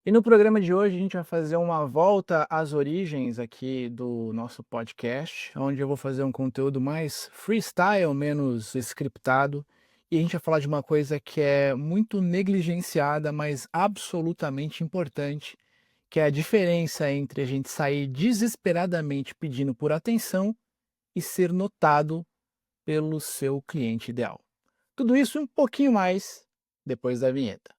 E no programa de hoje a gente vai fazer uma volta às origens aqui do nosso podcast, onde eu vou fazer um conteúdo mais freestyle, menos scriptado, e a gente vai falar de uma coisa que é muito negligenciada, mas absolutamente importante, que é a diferença entre a gente sair desesperadamente pedindo por atenção e ser notado pelo seu cliente ideal. Tudo isso e um pouquinho mais depois da vinheta.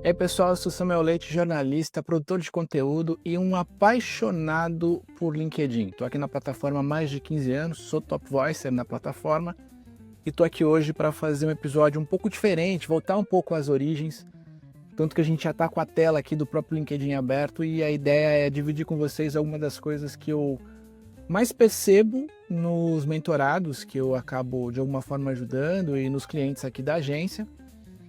E aí pessoal, eu sou Samuel Leite, jornalista, produtor de conteúdo e um apaixonado por LinkedIn. Estou aqui na plataforma há mais de 15 anos, sou top voicer na plataforma e estou aqui hoje para fazer um episódio um pouco diferente, voltar um pouco às origens, tanto que a gente já está com a tela aqui do próprio LinkedIn aberto e a ideia é dividir com vocês algumas das coisas que eu mais percebo nos mentorados que eu acabo de alguma forma ajudando e nos clientes aqui da agência,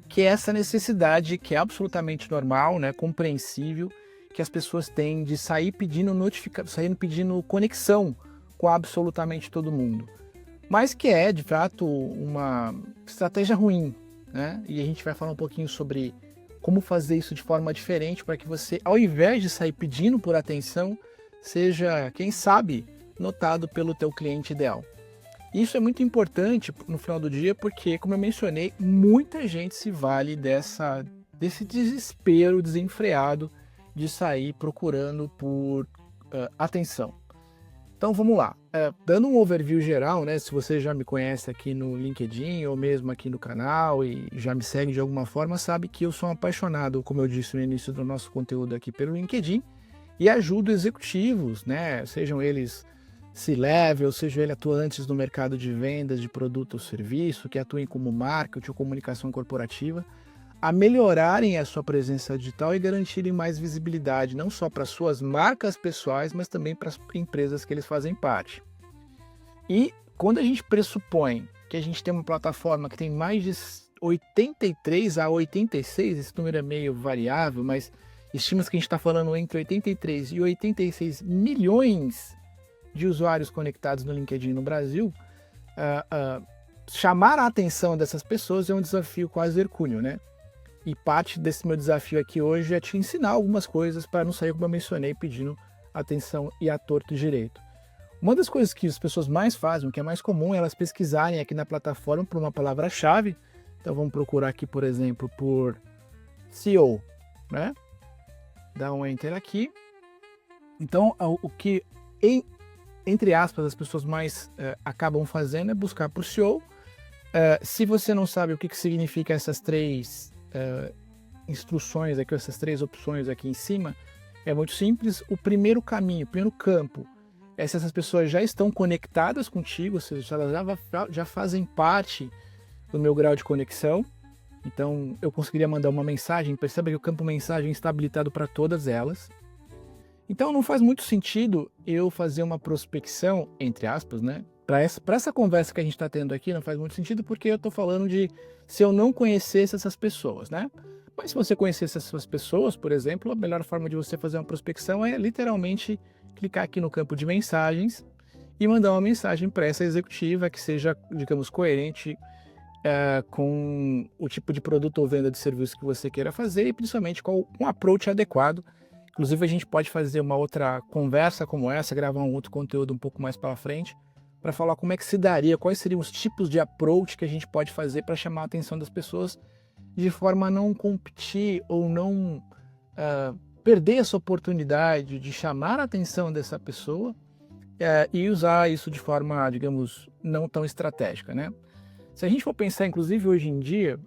que é essa necessidade que é absolutamente normal, né, compreensível, que as pessoas têm de sair pedindo sair pedindo conexão com absolutamente todo mundo. Mas que é, de fato, uma estratégia ruim, né? E a gente vai falar um pouquinho sobre como fazer isso de forma diferente para que você, ao invés de sair pedindo por atenção, seja, quem sabe, notado pelo teu cliente ideal. Isso é muito importante no final do dia porque, como eu mencionei, muita gente se vale desse desespero desenfreado de sair procurando por atenção. Então vamos lá, dando um overview geral, né? Se você já me conhece aqui no LinkedIn ou mesmo aqui no canal e já me segue de alguma forma, sabe que eu sou um apaixonado, como eu disse no início do nosso conteúdo aqui pelo LinkedIn, e ajudo executivos, né? Sejam eles C-level, seja ele atuantes no mercado de vendas de produto ou serviço, que atuem como marketing ou comunicação corporativa, a melhorarem a sua presença digital e garantirem mais visibilidade, não só para suas marcas pessoais, mas também para as empresas que eles fazem parte. E quando a gente pressupõe que a gente tem uma plataforma que tem mais de 83 a 86, esse número é meio variável, mas estima que a gente está falando entre 83 e 86 milhões de usuários conectados no LinkedIn no Brasil, chamar a atenção dessas pessoas é um desafio quase hercúleo, né? E parte desse meu desafio aqui hoje é te ensinar algumas coisas para não sair, como eu mencionei, pedindo atenção e a torto e direito. Uma das coisas que as pessoas mais fazem, o que é mais comum, é elas pesquisarem aqui na plataforma por uma palavra-chave. Então vamos procurar aqui, por exemplo, por SEO, né? Dá um enter aqui. Então, o que entre aspas, as pessoas mais acabam fazendo é buscar por SEO. Se você não sabe o que significa essas três instruções aqui, essas três opções aqui em cima, é muito simples. O primeiro caminho, o primeiro campo, é se essas pessoas já estão conectadas contigo, ou seja, se elas já fazem parte do meu grau de conexão. Então, eu conseguiria mandar uma mensagem. Perceba que o campo mensagem está habilitado para todas elas. Então não faz muito sentido eu fazer uma prospecção, entre aspas, né? Para essa conversa que a gente está tendo aqui, não faz muito sentido porque eu estou falando de se eu não conhecesse essas pessoas, né? Mas se você conhecesse essas pessoas, por exemplo, a melhor forma de você fazer uma prospecção é literalmente clicar aqui no campo de mensagens e mandar uma mensagem para essa executiva que seja, digamos, coerente com o tipo de produto ou venda de serviço que você queira fazer e principalmente com um approach adequado. Inclusive a gente pode fazer uma outra conversa como essa, gravar um outro conteúdo um pouco mais para frente, para falar como é que se daria, quais seriam os tipos de approach que a gente pode fazer para chamar a atenção das pessoas de forma a não competir ou não perder essa oportunidade de chamar a atenção dessa pessoa e usar isso de forma, digamos, não tão estratégica, né? Se a gente for pensar, inclusive hoje em dia,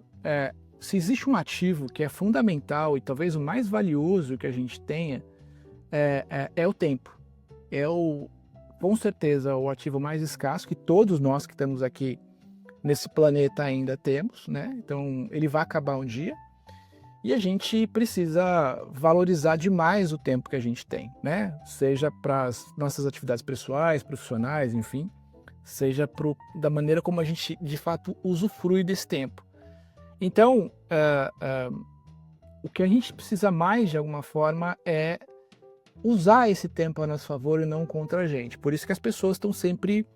se existe um ativo que é fundamental e talvez o mais valioso que a gente tenha, é o tempo. Com certeza, o ativo mais escasso que todos nós que estamos aqui nesse planeta ainda temos, né? Então, ele vai acabar um dia e a gente precisa valorizar demais o tempo que a gente tem, né? Seja para as nossas atividades pessoais, profissionais, enfim, seja da maneira como a gente, de fato, usufrui desse tempo. Então, o que a gente precisa mais, de alguma forma, é usar esse tempo a nosso favor e não contra a gente. Por isso que as pessoas estão sempre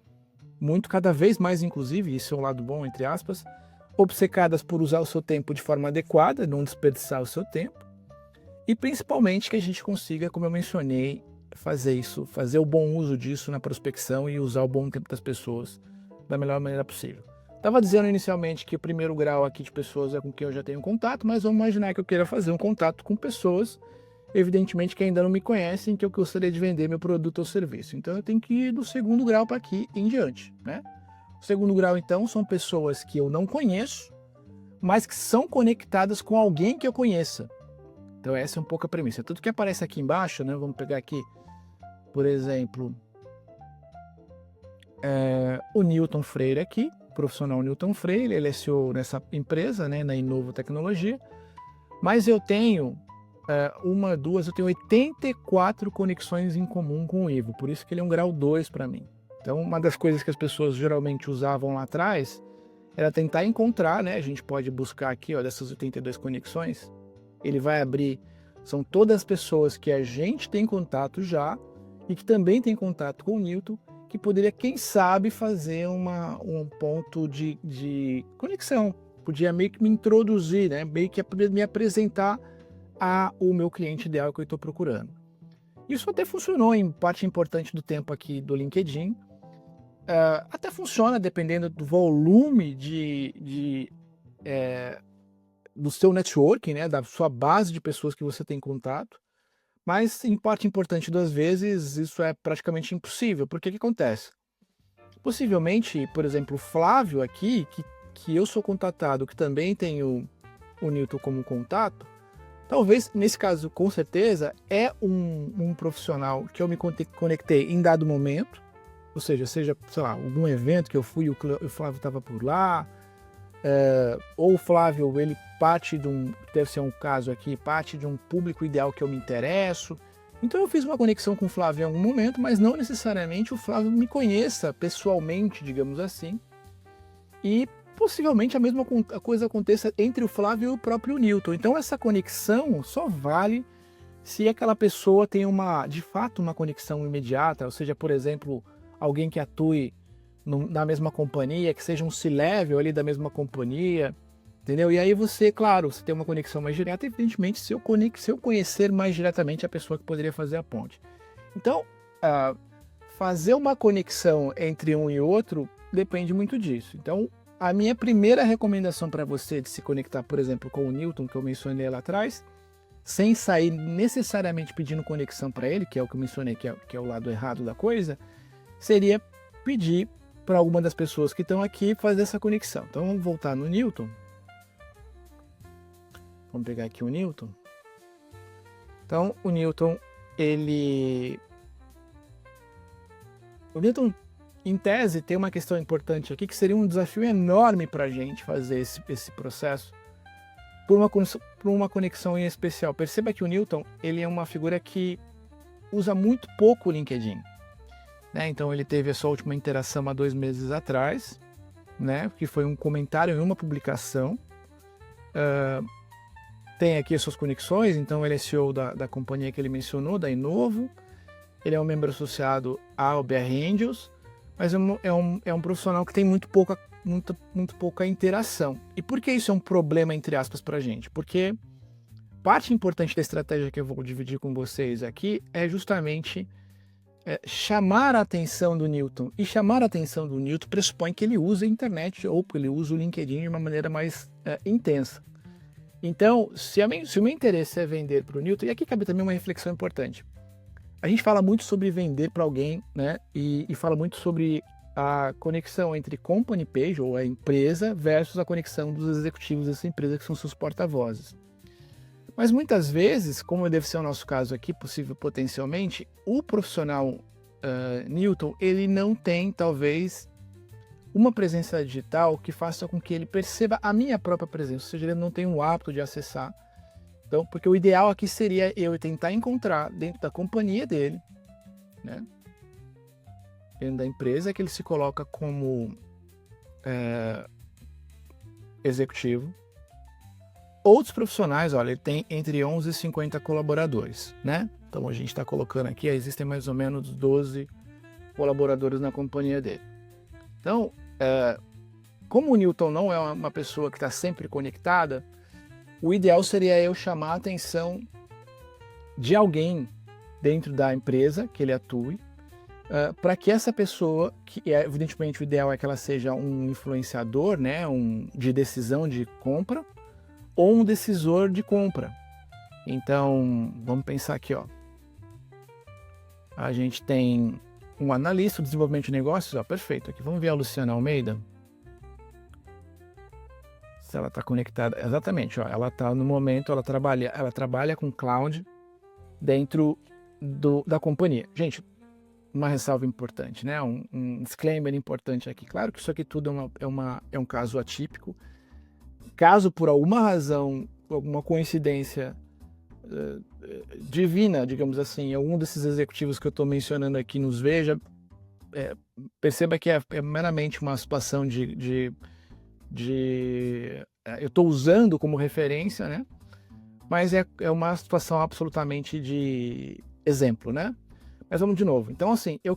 muito cada vez mais, inclusive, isso é um lado bom, entre aspas, obcecadas por usar o seu tempo de forma adequada, não desperdiçar o seu tempo, e principalmente que a gente consiga, como eu mencionei, fazer isso, fazer o bom uso disso na prospecção e usar o bom tempo das pessoas da melhor maneira possível. Estava dizendo inicialmente que o primeiro grau aqui de pessoas é com quem eu já tenho contato, mas vamos imaginar que eu queira fazer um contato com pessoas, evidentemente, que ainda não me conhecem, que eu gostaria de vender meu produto ou serviço. Então eu tenho que ir do segundo grau para aqui em diante, né? O segundo grau, então, são pessoas que eu não conheço, mas que são conectadas com alguém que eu conheça. Então essa é um pouco a premissa. Tudo que aparece aqui embaixo, né? Vamos pegar aqui, por exemplo, o Newton Freire aqui, profissional Newton Freire, ele é CEO nessa empresa, né, na Inovo Tecnologia, mas eu tenho eu tenho 84 conexões em comum com o Ivo, por isso que ele é um grau 2 para mim. Então, uma das coisas que as pessoas geralmente usavam lá atrás era tentar encontrar, né, a gente pode buscar aqui, ó, dessas 82 conexões, ele vai abrir, são todas as pessoas que a gente tem contato já e que também tem contato com o Newton, que poderia, quem sabe, fazer um ponto de conexão. Podia meio que me introduzir, né? Meio que me apresentar ao meu cliente ideal que eu estou procurando. Isso até funcionou em parte importante do tempo aqui do LinkedIn. Até funciona dependendo do volume do seu networking, né? Da sua base de pessoas que você tem contato. Mas, em parte importante das vezes, isso é praticamente impossível. Porque o que acontece? Possivelmente, por exemplo, o Flávio aqui, que eu sou contatado, que também tem o Newton como contato, talvez, nesse caso, com certeza, é um profissional que eu me conectei em dado momento, ou seja, sei lá, algum evento que eu fui, o Flávio estava por lá, ou o Flávio, ele parte deve ser um caso aqui, parte de um público ideal que eu me interesso. Então eu fiz uma conexão com o Flávio em algum momento, mas não necessariamente o Flávio me conheça pessoalmente, digamos assim. E possivelmente a mesma coisa aconteça entre o Flávio e o próprio Newton. Então essa conexão só vale se aquela pessoa tem de fato uma conexão imediata, ou seja, por exemplo, alguém que atue na mesma companhia, que seja um C-level ali da mesma companhia, entendeu? E aí você, claro, você tem uma conexão mais direta, evidentemente, se eu conhecer mais diretamente a pessoa que poderia fazer a ponte. Então, fazer uma conexão entre um e outro depende muito disso. Então, a minha primeira recomendação para você de se conectar, por exemplo, com o Newton, que eu mencionei lá atrás, sem sair necessariamente pedindo conexão para ele, que é o que eu mencionei, que é o lado errado da coisa, seria pedir para alguma das pessoas que estão aqui fazer essa conexão. Então vamos voltar no Newton. Vamos pegar aqui o Newton. Então o Newton, o Newton, em tese, tem uma questão importante aqui, que seria um desafio enorme para a gente fazer esse processo por uma conexão em especial. Perceba que o Newton, ele é uma figura que usa muito pouco o LinkedIn. Então ele teve a sua última interação há 2 meses atrás, né, que foi um comentário em uma publicação. Tem aqui as suas conexões, então ele é CEO da companhia que ele mencionou, da Inovo. Ele é um membro associado ao BR Angels, mas é um profissional que tem muito pouca interação. E por que isso é um problema, entre aspas, para a gente? Porque parte importante da estratégia que eu vou dividir com vocês aqui é justamente chamar a atenção do Newton. E chamar a atenção do Newton pressupõe que ele usa a internet ou que ele usa o LinkedIn de uma maneira mais intensa. Então, se o meu interesse é vender para o Newton, e aqui cabe também uma reflexão importante. A gente fala muito sobre vender para alguém, né? E fala muito sobre a conexão entre company page, ou a empresa, versus a conexão dos executivos dessa empresa, que são seus porta-vozes. Mas muitas vezes, como deve ser o nosso caso aqui, potencialmente, o profissional Newton, ele não tem, talvez, uma presença digital que faça com que ele perceba a minha própria presença, ou seja, ele não tem o hábito de acessar. Então, porque o ideal aqui seria eu tentar encontrar dentro da companhia dele, né, dentro da empresa que ele se coloca como executivo, outros profissionais. Olha, ele tem entre 11 e 50 colaboradores, né? Então a gente está colocando aqui, existem mais ou menos 12 colaboradores na companhia dele. Então, como o Newton não é uma pessoa que está sempre conectada, o ideal seria eu chamar a atenção de alguém dentro da empresa que ele atue, para que essa pessoa, que evidentemente o ideal é que ela seja um influenciador, né, de decisão de compra, ou um decisor de compra. Então, vamos pensar aqui, ó. A gente tem um analista de desenvolvimento de negócios, ó, perfeito. Aqui, vamos ver a Luciana Almeida. Se ela está conectada, exatamente, ó, ela está no momento, ela trabalha com cloud dentro da companhia. Gente, uma ressalva importante, né? Um disclaimer importante aqui. Claro que isso aqui tudo é um caso atípico. Caso por alguma razão, alguma coincidência divina, digamos assim, algum desses executivos que eu estou mencionando aqui nos veja, perceba que é meramente uma situação eu estou usando como referência, né? Mas é uma situação absolutamente de exemplo, né? Mas vamos de novo. Então, assim, eu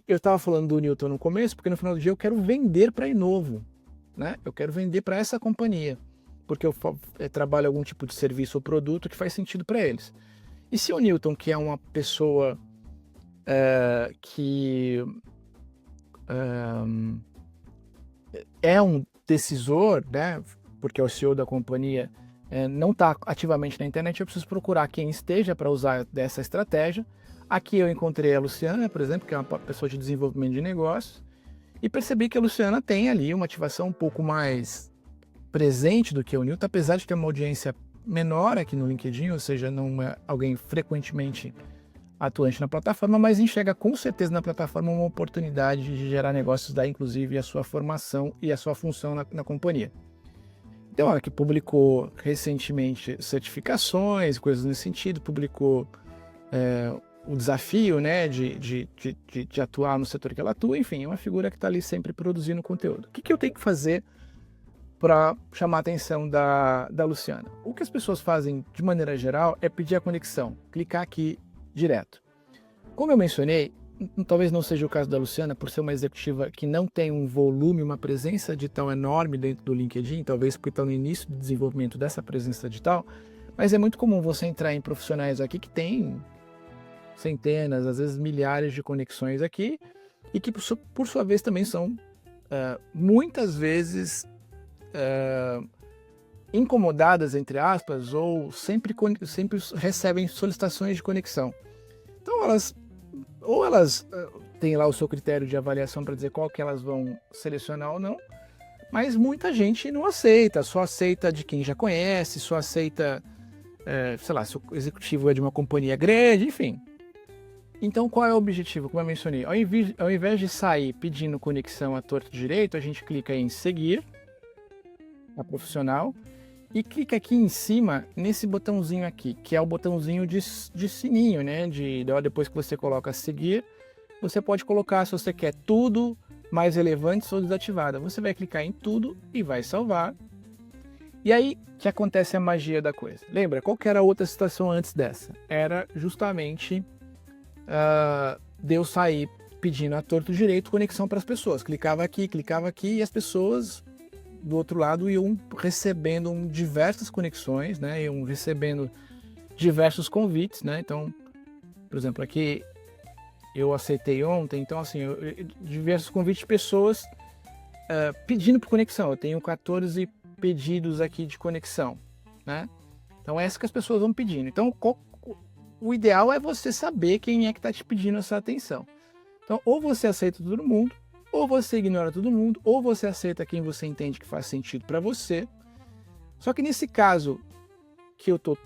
estava falando do Newton no começo, porque no final do dia eu quero vender para a Inovo, né? Eu quero vender para essa companhia, porque eu trabalho algum tipo de serviço ou produto que faz sentido para eles. E se o Newton, que é uma pessoa que é um decisor, né? Porque é o CEO da companhia, não está ativamente na internet, eu preciso procurar quem esteja para usar dessa estratégia. Aqui eu encontrei a Luciana, por exemplo, que é uma pessoa de desenvolvimento de negócios, e percebi que a Luciana tem ali uma ativação um pouco mais presente do que o Newton, apesar de ter uma audiência menor aqui no LinkedIn, ou seja, não é alguém frequentemente atuante na plataforma, mas enxerga com certeza na plataforma uma oportunidade de gerar negócios, daí inclusive a sua formação e a sua função na companhia. Então, ela que publicou recentemente certificações, coisas nesse sentido, publicou o desafio, né, de atuar no setor que ela atua, enfim, é uma figura que está ali sempre produzindo conteúdo. O que eu tenho que fazer para chamar a atenção da Luciana? O que as pessoas fazem de maneira geral é pedir a conexão, clicar aqui direto. Como eu mencionei, talvez não seja o caso da Luciana, por ser uma executiva que não tem um volume, uma presença digital enorme dentro do LinkedIn, talvez porque está no início do desenvolvimento dessa presença digital, mas é muito comum você entrar em profissionais aqui que têm centenas, às vezes milhares de conexões aqui, e que por sua vez também são muitas vezes incomodadas, entre aspas, ou sempre recebem solicitações de conexão. Então elas têm lá o seu critério de avaliação para dizer qual que elas vão selecionar ou não, mas muita gente não aceita, só aceita de quem já conhece, só aceita, sei lá, se o executivo é de uma companhia grande, enfim. Então qual é o objetivo? Como eu mencionei, ao invés de sair pedindo conexão à torta direito, a gente clica em seguir a profissional e clica aqui em cima nesse botãozinho aqui, que é o botãozinho de sininho, né? Depois que você coloca seguir, você pode colocar se você quer tudo, mais relevante ou desativada. Você vai clicar em tudo e vai salvar. E aí que acontece a magia da coisa. Lembra, qual que era a outra situação antes dessa? Era justamente de eu sair pedindo a torto direito conexão para as pessoas. Clicava aqui e as pessoas do outro lado iam recebendo diversas conexões, né? Iam recebendo diversos convites, né? Então, por exemplo, aqui eu aceitei ontem, então assim, diversos convites de pessoas pedindo por conexão. Eu tenho 14 pedidos aqui de conexão, né? Então é essa que as pessoas vão pedindo. Então o ideal é você saber quem é que está te pedindo essa atenção. Então ou você aceita todo mundo, ou você ignora todo mundo, ou você aceita quem você entende que faz sentido para você. Só que nesse caso que eu estou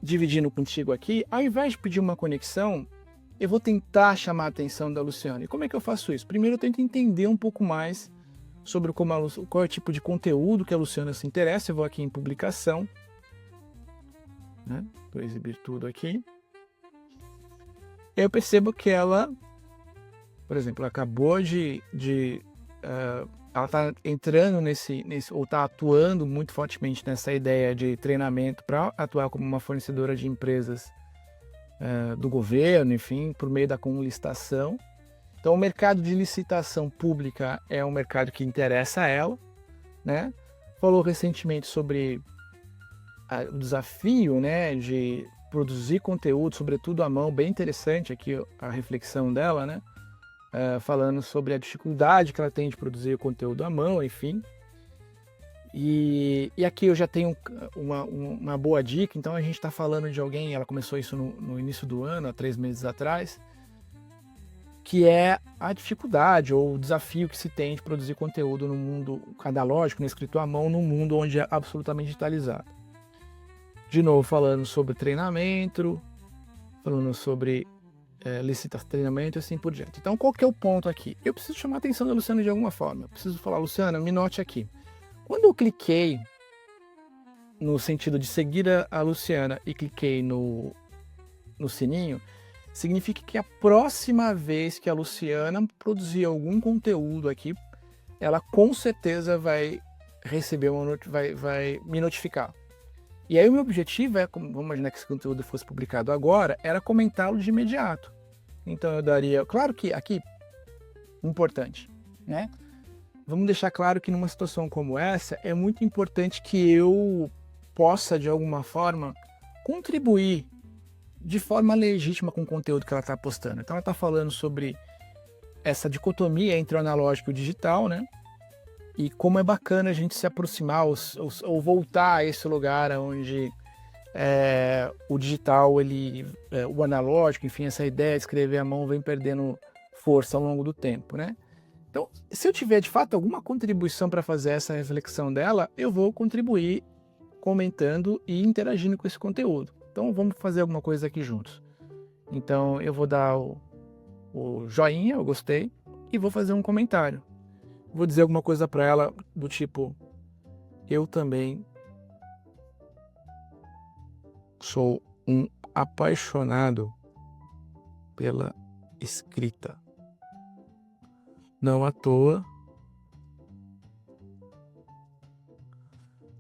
dividindo contigo aqui, ao invés de pedir uma conexão, eu vou tentar chamar a atenção da Luciana. E como é que eu faço isso? Primeiro eu tento entender um pouco mais sobre qual é o tipo de conteúdo que a Luciana se interessa. Eu vou aqui em publicação, né? Vou exibir tudo aqui. Eu percebo que ela, por exemplo, acabou ela está entrando ou está atuando muito fortemente nessa ideia de treinamento para atuar como uma fornecedora de empresas do governo, enfim, por meio da conlistação. Então, o mercado de licitação pública é um mercado que interessa a ela, né? Falou recentemente sobre o desafio, né, de produzir conteúdo, sobretudo à mão, bem interessante aqui a reflexão dela, né? Falando sobre a dificuldade que ela tem de produzir o conteúdo à mão, enfim. E aqui eu já tenho uma boa dica, então a gente está falando de alguém, ela começou isso no início do ano, há 3 meses atrás, que é a dificuldade ou o desafio que se tem de produzir conteúdo no mundo analógico, no escrito à mão, num mundo onde é absolutamente digitalizado. De novo, falando sobre treinamento, falando sobre licitação, treinamento e assim por diante. Então, qual que é o ponto aqui? Eu preciso chamar a atenção da Luciana de alguma forma. Eu preciso falar, Luciana, me note aqui. Quando eu cliquei no sentido de seguir a Luciana e cliquei no sininho, significa que a próxima vez que a Luciana produzir algum conteúdo aqui, ela com certeza vai receber vai me notificar. E aí o meu objetivo vamos imaginar que esse conteúdo fosse publicado agora, era comentá-lo de imediato. Então eu daria, claro que aqui, importante, né? Vamos deixar claro que numa situação como essa, é muito importante que eu possa, de alguma forma, contribuir de forma legítima com o conteúdo que ela está postando. Então ela está falando sobre essa dicotomia entre o analógico e o digital, né? E como é bacana a gente se aproximar ou voltar a esse lugar onde o digital, o analógico, enfim, essa ideia de escrever à mão vem perdendo força ao longo do tempo, né? Então, se eu tiver de fato alguma contribuição para fazer essa reflexão dela, eu vou contribuir comentando e interagindo com esse conteúdo. Então, vamos fazer alguma coisa aqui juntos. Então, eu vou dar o joinha, eu gostei, e vou fazer um comentário. Vou dizer alguma coisa para ela do tipo, eu também sou um apaixonado pela escrita. Não à toa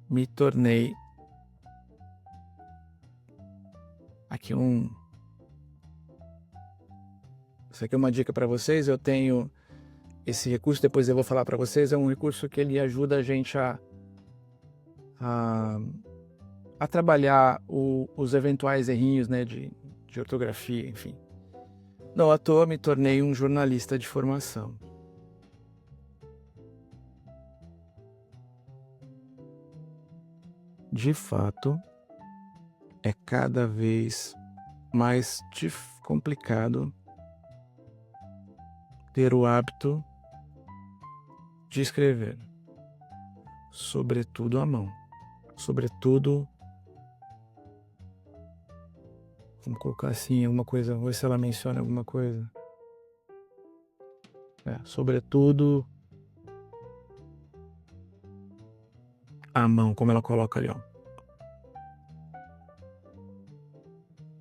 me tornei aqui isso aqui é uma dica para vocês. Eu tenho esse recurso, depois eu vou falar para vocês, é um recurso que ele ajuda a gente a trabalhar os eventuais errinhos, né, de ortografia, enfim. Não à toa me tornei um jornalista de formação. De fato, é cada vez mais complicado ter o hábito de escrever, sobretudo à mão, sobretudo, vamos colocar assim, alguma coisa, vamos ver se ela menciona alguma coisa, sobretudo à mão, como ela coloca ali, ó.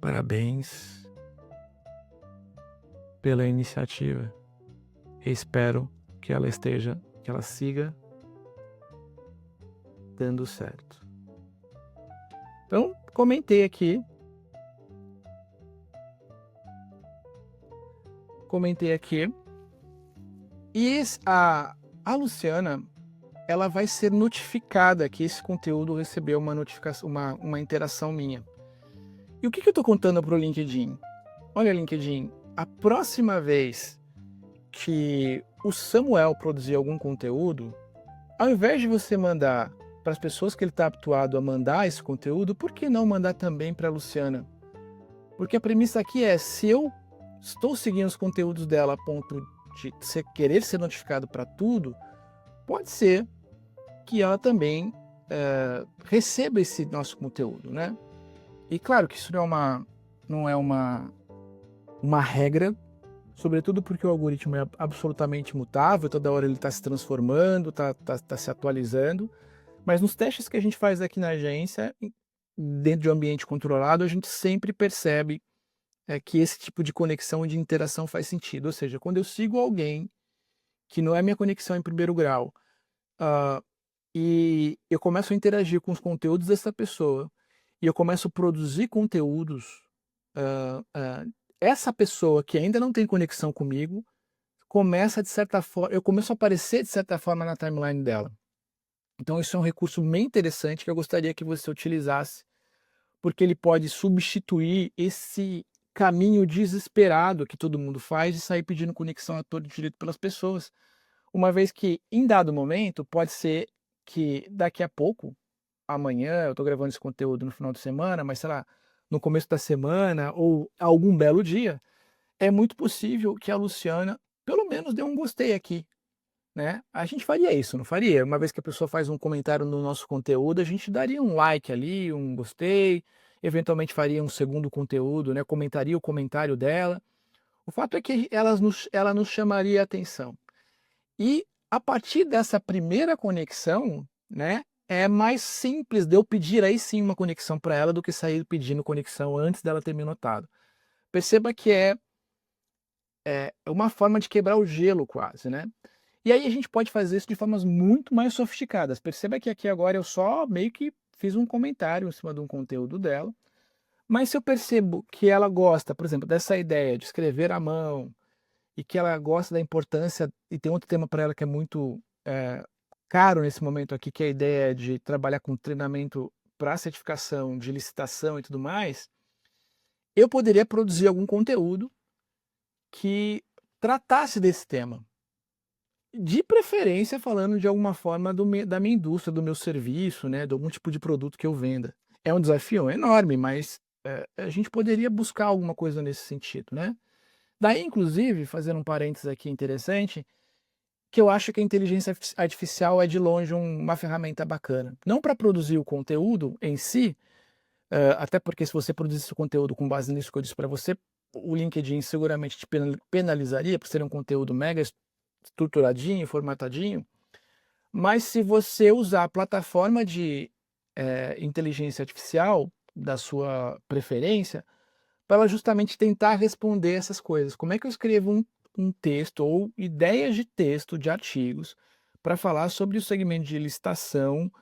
Parabéns pela iniciativa. Espero que ela siga dando certo. Então, comentei aqui. E a Luciana, ela vai ser notificada que esse conteúdo recebeu uma notificação, uma interação minha. E o que eu estou contando para o LinkedIn? Olha, LinkedIn, a próxima vez que o Samuel produzir algum conteúdo, ao invés de você mandar para as pessoas que ele está habituado a mandar esse conteúdo, por que não mandar também para a Luciana? Porque a premissa aqui é, se eu estou seguindo os conteúdos dela a ponto de querer ser notificado para tudo, pode ser que ela também receba esse nosso conteúdo, né? E claro que isso não é uma regra, sobretudo porque o algoritmo é absolutamente mutável, toda hora ele está se transformando, está se atualizando, mas nos testes que a gente faz aqui na agência, dentro de um ambiente controlado, a gente sempre percebe que esse tipo de conexão e de interação faz sentido. Ou seja, quando eu sigo alguém que não é minha conexão em primeiro grau, e eu começo a interagir com os conteúdos dessa pessoa, e eu começo a produzir conteúdos, essa pessoa que ainda não tem conexão comigo começa de certa forma, eu começo a aparecer de certa forma na timeline dela. Então isso é um recurso bem interessante que eu gostaria que você utilizasse, porque ele pode substituir esse caminho desesperado que todo mundo faz de sair pedindo conexão a todo direito pelas pessoas. Uma vez que, em dado momento, pode ser que daqui a pouco, amanhã, eu estou gravando esse conteúdo no final de semana, mas sei lá, no começo da semana ou algum belo dia, é muito possível que a Luciana pelo menos dê um gostei aqui, né? A gente faria isso, não faria? Uma vez que a pessoa faz um comentário no nosso conteúdo, a gente daria um like ali, um gostei, eventualmente faria um segundo conteúdo, né? Comentaria o comentário dela. O fato é que ela nos chamaria a atenção. E a partir dessa primeira conexão, né, é mais simples de eu pedir aí sim uma conexão para ela do que sair pedindo conexão antes dela ter me notado. Perceba que é uma forma de quebrar o gelo quase, né? E aí a gente pode fazer isso de formas muito mais sofisticadas. Perceba que aqui agora eu só meio que fiz um comentário em cima de um conteúdo dela, mas se eu percebo que ela gosta, por exemplo, dessa ideia de escrever à mão, e que ela gosta da importância, e tem outro tema para ela que é muito caro nesse momento aqui, que é a ideia de trabalhar com treinamento para certificação de licitação e tudo mais, eu poderia produzir algum conteúdo que tratasse desse tema. De preferência falando de alguma forma da minha indústria, do meu serviço, né, de algum tipo de produto que eu venda. É um desafio enorme, mas a gente poderia buscar alguma coisa nesse sentido, né? Daí, inclusive, fazendo um parênteses aqui interessante, que eu acho que a inteligência artificial é de longe uma ferramenta bacana. Não para produzir o conteúdo em si, até porque se você produzisse o conteúdo com base nisso que eu disse para você, o LinkedIn seguramente te penalizaria por ser um conteúdo mega estruturadinho, formatadinho, mas se você usar a plataforma de inteligência artificial da sua preferência, para ela justamente tentar responder essas coisas. Como é que eu escrevo um texto ou ideias de texto de artigos para falar sobre o segmento de licitação,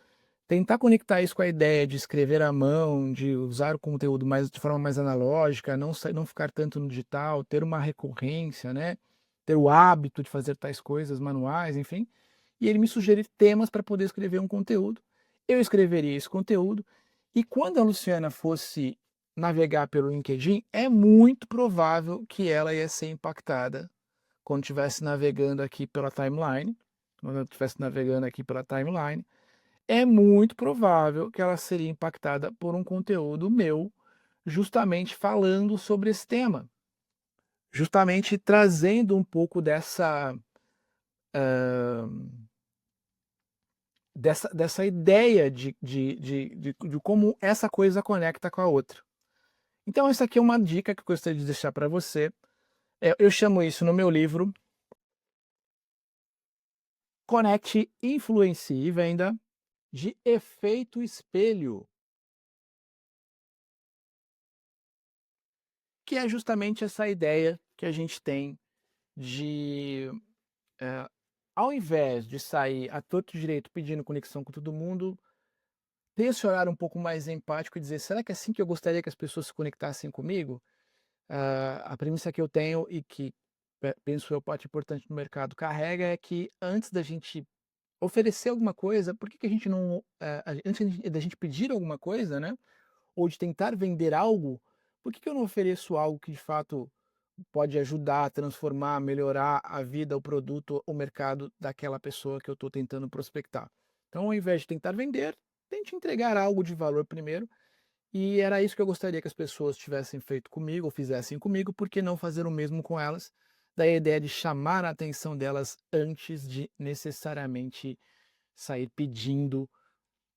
tentar conectar isso com a ideia de escrever à mão, de usar o conteúdo de forma mais analógica, não ficar tanto no digital, ter uma recorrência, né? Ter o hábito de fazer tais coisas manuais, enfim. E ele me sugerir temas para poder escrever um conteúdo. Eu escreveria esse conteúdo e quando a Luciana fosse navegar pelo LinkedIn, é muito provável que ela ia ser impactada quando estivesse navegando aqui pela timeline. Quando ela estivesse navegando aqui pela timeline, é muito provável que ela seria impactada por um conteúdo meu, justamente falando sobre esse tema, justamente trazendo um pouco dessa ideia de como essa coisa conecta com a outra. Então, essa aqui é uma dica que eu gostaria de deixar para você. Eu chamo isso no meu livro Conecte, Influencie e Venda de efeito espelho, que é justamente essa ideia que a gente tem de, eh, ao invés de sair a torto e direito pedindo conexão com todo mundo, ter esse olhar um pouco mais empático e dizer: será que é assim que eu gostaria que as pessoas se conectassem comigo? A premissa que eu tenho e que penso eu parte importante no mercado carrega é que antes da gente oferecer alguma coisa, por que que a gente não, antes da gente pedir alguma coisa, né, ou de tentar vender algo, por que que eu não ofereço algo que de fato pode ajudar, transformar, melhorar a vida, o produto, o mercado daquela pessoa que eu estou tentando prospectar? Então, ao invés de tentar vender, tente entregar algo de valor primeiro, e era isso que eu gostaria que as pessoas tivessem feito comigo, ou fizessem comigo, por que não fazer o mesmo com elas? Daí a ideia de chamar a atenção delas antes de necessariamente sair pedindo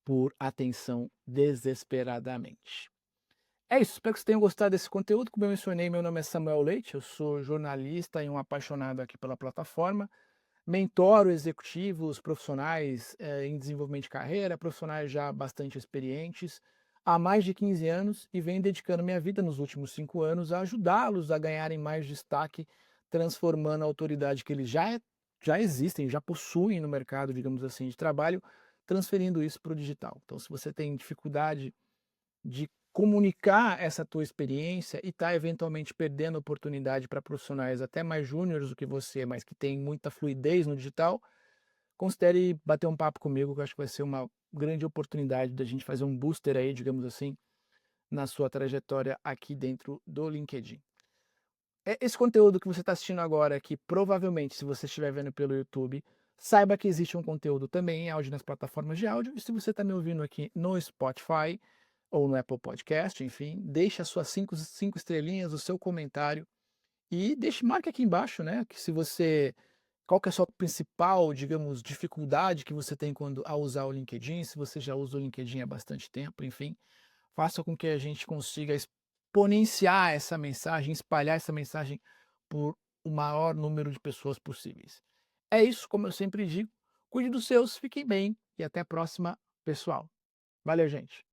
por atenção desesperadamente. É isso, espero que vocês tenham gostado desse conteúdo. Como eu mencionei, meu nome é Samuel Leite, eu sou jornalista e um apaixonado aqui pela plataforma. Mentoro executivos, profissionais em desenvolvimento de carreira, profissionais já bastante experientes, há mais de 15 anos e venho dedicando minha vida nos últimos 5 anos a ajudá-los a ganharem mais destaque, transformando a autoridade que eles já existem, já possuem no mercado, digamos assim, de trabalho, transferindo isso para o digital. Então, se você tem dificuldade de comunicar essa tua experiência e tá eventualmente perdendo oportunidade para profissionais até mais júniores do que você, mas que têm muita fluidez no digital, considere bater um papo comigo, que eu acho que vai ser uma grande oportunidade da gente fazer um booster aí, digamos assim, na sua trajetória aqui dentro do LinkedIn. Esse conteúdo que você está assistindo agora aqui, provavelmente, se você estiver vendo pelo YouTube, saiba que existe um conteúdo também em áudio nas plataformas de áudio. E se você está me ouvindo aqui no Spotify ou no Apple Podcast, enfim, deixe as suas cinco estrelinhas, o seu comentário e marque aqui embaixo, né? Que se você qual que é a sua principal, digamos, dificuldade que você tem quando a usar o LinkedIn, se você já usa o LinkedIn há bastante tempo, enfim, faça com que a gente consiga exponenciar essa mensagem, espalhar essa mensagem por o maior número de pessoas possíveis. É isso, como eu sempre digo, cuide dos seus, fiquem bem e até a próxima, pessoal. Valeu, gente.